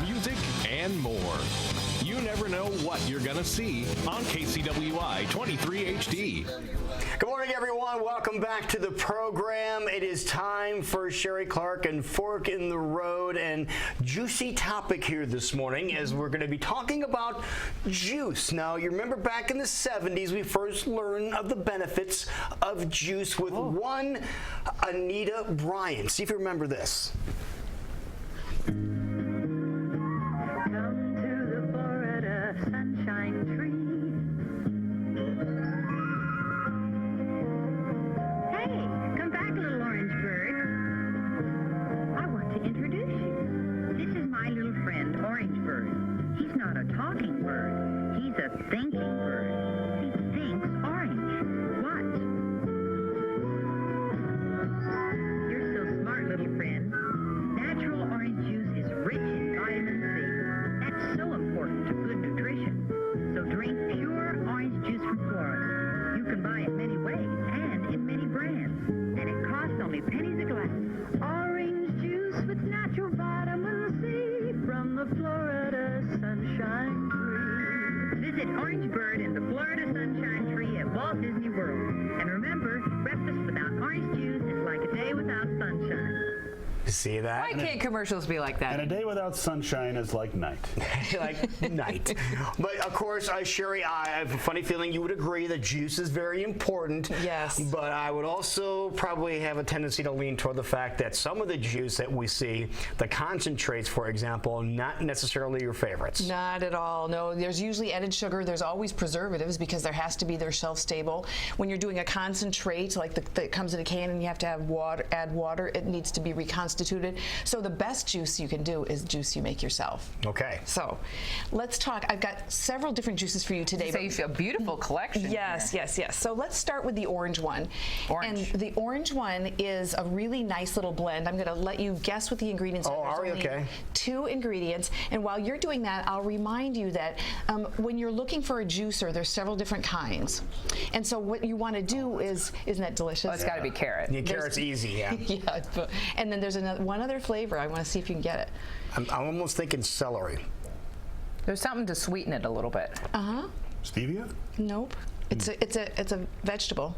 music, and more. You never know what you're going to see on KCWI 23 HD. Good morning, everyone. Welcome back to the program. It is time for Sherry Clark and Fork in the Road, and juicy topic here this morning as we're going to be talking about juice. Now, you remember back in the 70s, we first learned of the benefits of juice with one Anita Bryant. See if you remember this. Sunshine tree. Hey, come back, little Orangeburg. I want to introduce you. This is my little friend, Orangeburg. He's not a talking bird. He's a thinking bird. He thinks orange. Watch. You're so smart, little friend. Natural orange juice is rich in vitamin C. That's so important to good nutrition. So drink pure orange juice from Florida. You can buy it many ways and in many brands. And it costs only pennies a glass. Orange juice with natural vitamin C from the Florida Sunshine Tree. Visit Orangeburg and the Florida Sunshine Tree at Walt Disney World. And remember, breakfast without orange juice is like a day without sunshine. See that? Why can't commercials be like that? And a day without sunshine is like night. Like night. But of course, Sherry, I have a funny feeling you would agree that juice is very important. Yes. But I would also probably have a tendency to lean toward the fact that some of the juice that we see, the concentrates, for example, not necessarily your favorites. Not at all. No, there's usually added sugar. There's always preservatives because there has to be, they're shelf stable. When you're doing a concentrate, like that comes in a can and you have to have add water, it needs to be reconstituted. So the best juice you can do is juice you make yourself. Okay. So let's talk. I've got several different juices for you today. So you feel a beautiful collection. Yes, here. yes. So let's start with the orange one. Orange. And the orange one is a really nice little blend. I'm going to let you guess what the ingredients are. Oh, are you? Okay. 2 ingredients. And while you're doing that, I'll remind you that when you're looking for a juicer, there's several different kinds. And so what you want to do is, isn't that delicious? Oh, it's got to be carrot. Yeah, carrot's easy, yeah. Yeah. And then there's one other flavor. I want to see if you can get it. I'm almost thinking celery. There's something to sweeten it a little bit. Uh-huh. Stevia? Nope. It's a vegetable.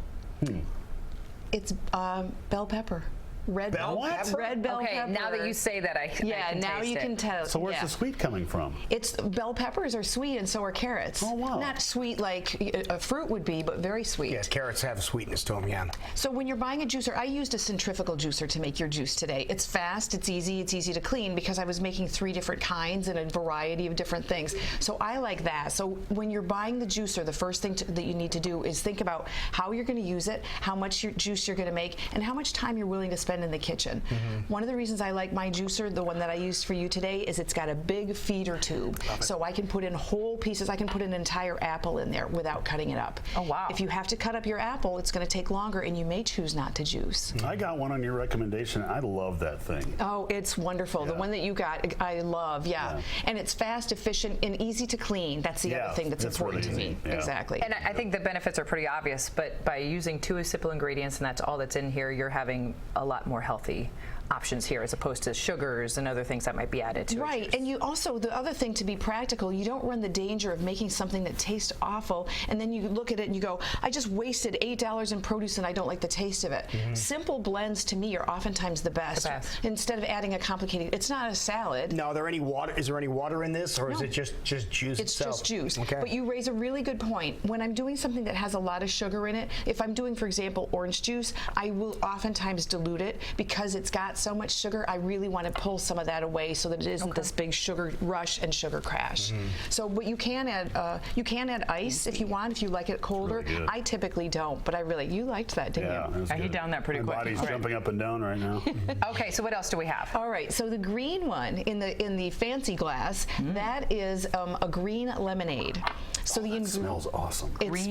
It's bell pepper. Red Bell pepper? Red bell Okay, pepper. now that you say that, I can now taste you it. can tell. So where's the sweet coming from? It's bell peppers are sweet and so are carrots. Oh, wow. Not sweet like a fruit would be, but very sweet. Yes, carrots have sweetness to them, yeah. So when you're buying a juicer, I used a centrifugal juicer to make your juice today. It's fast, it's easy to clean because I was making 3 different kinds and a variety of different things. So I like that. So when you're buying the juicer, the first thing that you need to do is think about how you're going to use it, how much juice you're going to make, and how much time you're willing to spend in the kitchen. One of the reasons I like my juicer, the one that I used for you today, is it's got a big feeder tube. So I can put in whole pieces. I can put an entire apple in there without cutting it up. Oh, wow. If you have to cut up your apple, it's going to take longer and you may choose not to juice. I got one on your recommendation. I love that thing. Oh, it's wonderful. The one that you got, I love, yeah. And it's fast, efficient, and easy to clean. That's the other thing that's important really to me. easy. Yeah. Exactly. And I think the benefits are pretty obvious, but by using 2 simple ingredients and that's all that's in here, you're having a lot more healthy options here as opposed to sugars and other things that might be added to Right, it. and you also, the other thing to be practical, you don't run the danger of making something that tastes awful and then you look at it and you go, I just wasted $8 in produce and I don't like the taste of it. Simple blends to me are oftentimes the best. Instead of adding a complicated, it's not a salad. Now, are there any water? Is there any water in this, or is it just juice It's itself? just juice. Okay. But you raise a really good point. When I'm doing something that has a lot of sugar in it, if I'm doing, for example, orange juice, I will oftentimes dilute it because it's got so much sugar. I really want to pull some of that away so that it isn't this big sugar rush and sugar crash. So, but you can add ice if you want, if you like it colder. Really I typically don't, but you liked that, didn't you? I hit down that pretty quick. My body's jumping up and down right now. Okay, so what else do we have? All right, so the green one in the fancy glass, that is a green lemonade. So That smells awesome. It's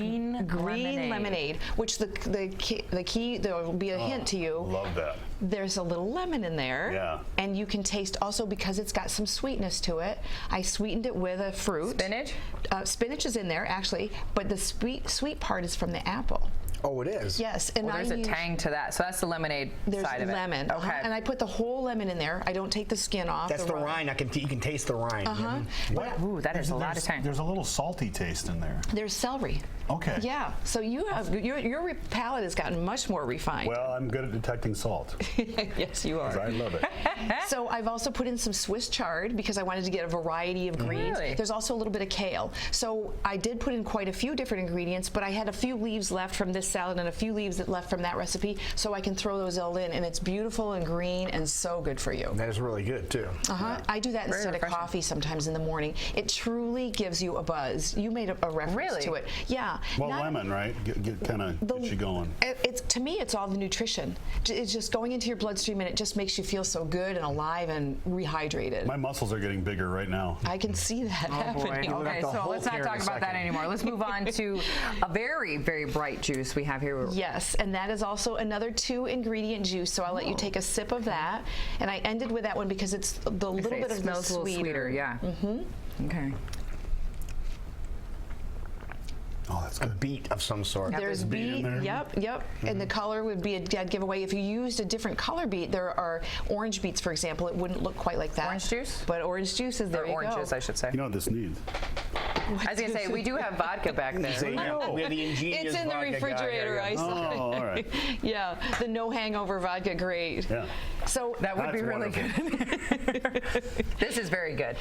Green lemonade, which the key there will be a hint to you. Love that. There's a little lemon in there. Yeah. And you can taste also because it's got some sweetness to it. I sweetened it with a fruit. Spinach? Spinach is in there actually, but the sweet part is from the apple. Oh, it is? Yes, and Well, there's a tang to that. So that's the lemonade There's side of it. lemon. Okay. And I put the whole lemon in there. I don't take the skin off. That's the rind. You can taste the rind. Ooh, that is a lot of tang. There's a little salty taste in there. There's celery. Okay. Yeah. So you have your palate has gotten much more refined. Well, I'm good at detecting salt. Yes, you 'Cause are. I love it. So I've also put in some Swiss chard because I wanted to get a variety of greens. Really? There's also a little bit of kale. So I did put in quite a few different ingredients, but I had a few leaves left from this salad and a few leaves that left from that recipe, so I can throw those all in, and it's beautiful and green and so good for you. That is really good too. I do that instead of refreshing. coffee sometimes in the morning. It truly gives you a buzz. You made a reference Really? to it. Yeah. Well, Not- lemon, right? Get kind of get you going. It's to me, it's all the nutrition. It's just going into your bloodstream, and it just makes you feel so good and alive and rehydrated. My muscles are getting bigger right now. I can see that happening. You'll Okay, have to so hold let's not here in talk a about that second. anymore. Let's move on to a very, very bright juice we have here. Yes, and that is also another 2-ingredient juice. So I'll let you take a sip of that. And I ended with that one because it's the little It bit of the smells a little sweeter, yeah. Okay. Oh, that's A good. beet of some sort. There's beet in beet, there. yep. And the color would be a dead giveaway. If you used a different color beet, there are orange beets, for example, it wouldn't look quite like that. Orange juice? But orange juice is there Or you oranges, go. I should say. You know what this needs? I was going to say, we do have vodka back there. See, we have the ingenious It's in the vodka guy refrigerator, here. I saw. Oh, all right. Yeah, the no hangover vodka, great. Yeah. So That would be That's really good. This is very good.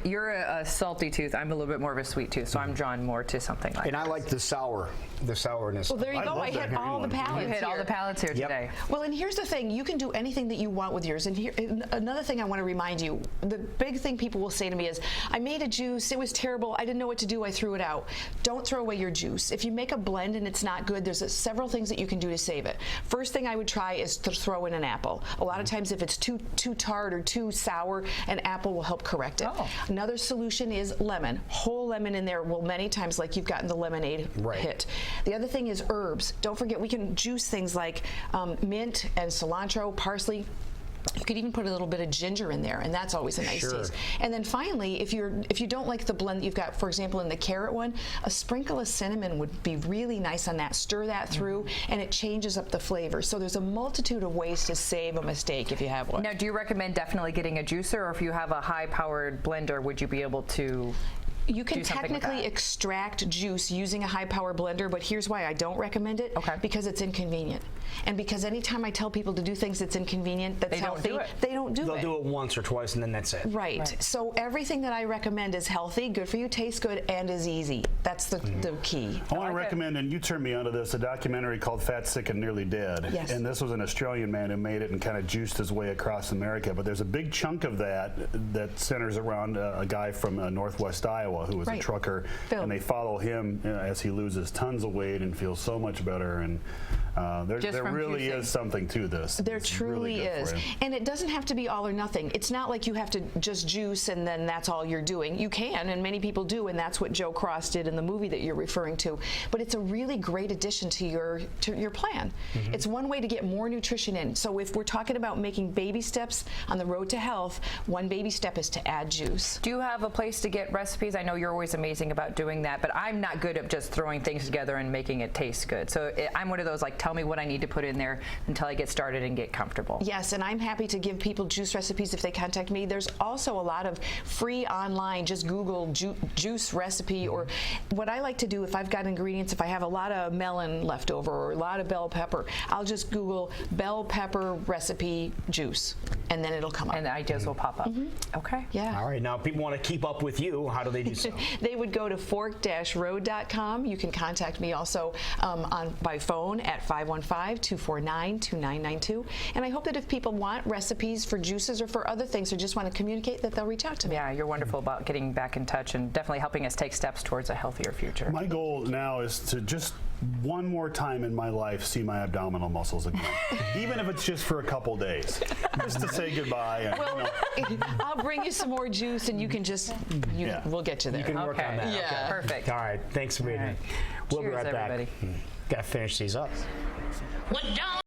You're a salty tooth. I'm a little bit more of a sweet tooth, so I'm drawn more to something like And that. I like the sourness. well, there you I go. love I that hit all the green one. palettes You hit all here. the palettes here Yep. today. Well, and here's the thing. You can do anything that you want with yours. And here, another thing I want to remind you, the big thing people will say to me is, I made a juice, it was terrible, I didn't know what to do, I threw it out. Don't throw away your juice. If you make a blend and it's not good, there's several things that you can do to save it. First thing I would try is to throw in an apple. A lot of times if it's too tart or too sour, an apple will help correct it. Oh. Another solution is lemon. Whole lemon in there will many times, like you've gotten the lemonade Right. hit. The other thing is herbs. Don't forget, we can juice things like mint and cilantro, parsley. You could even put a little bit of ginger in there, and that's always a nice Sure. taste. And then finally, if you don't like the blend that you've got, for example, in the carrot one, a sprinkle of cinnamon would be really nice on that. Stir that through, and it changes up the flavor. So there's a multitude of ways to save a mistake if you have one. Now, do you recommend definitely getting a juicer, or if you have a high-powered blender, would you be able to? You can do something with technically that? extract juice using a high power blender, but here's why I don't recommend it. Okay. Because it's inconvenient. And because anytime I tell people to do things that's inconvenient, that's They don't healthy, do it. they don't do They'll it. do it once or twice and then that's it. Right. So everything that I recommend is healthy, good for you, tastes good, and is easy. That's the key. I want to recommend, and you turned me onto this, a documentary called Fat, Sick, and Nearly Dead. Yes. And this was an Australian man who made it and kind of juiced his way across America. But there's a big chunk of that centers around a guy from Northwest Iowa who was a Right. trucker. Phil. And they follow him as he loses tons of weight and feels so much better. And Just there from really juicing. is something to this. There It's truly really good is. for him. And it doesn't have to be all or nothing. It's not like you have to just juice and then that's all you're doing. You can, and many people do, and that's what Joe Cross did in the movie that you're referring to. But it's a really great addition to your plan. It's one way to get more nutrition in. So if we're talking about making baby steps on the road to health, one baby step is to add juice. Do you have a place to get recipes? I know you're always amazing about doing that, but I'm not good at just throwing things together and making it taste good. So I'm one of those, like, tell me what I need to put in there until I get started and get comfortable. Yes, and I'm happy to give people juice recipes if they contact me. There's also a lot of free online, just Google juice recipe, or what I like to do if I've got ingredients, if I have a lot of melon left over or a lot of bell pepper, I'll just Google bell pepper recipe juice, and then it'll come up. And the ideas will pop up. Okay. Yeah. All right, now if people want to keep up with you, how do they do so? They would go to fork-road.com. You can contact me also by phone at 515-249-2992. And I hope that if people want recipes for juices or for other things or just want to communicate, that they'll reach out to me. Yeah, you're wonderful about getting back in touch and definitely helping us take steps towards a healthier future. My goal now is to just one more time in my life see my abdominal muscles again, even if it's just for a couple days, just to say goodbye. And, I'll bring you some more juice, and you can just, we'll get you there. You can work on that. Yeah. Okay. Perfect. All right, thanks for being here. We'll be Cheers, right back. everybody. Got to finish these up. What don't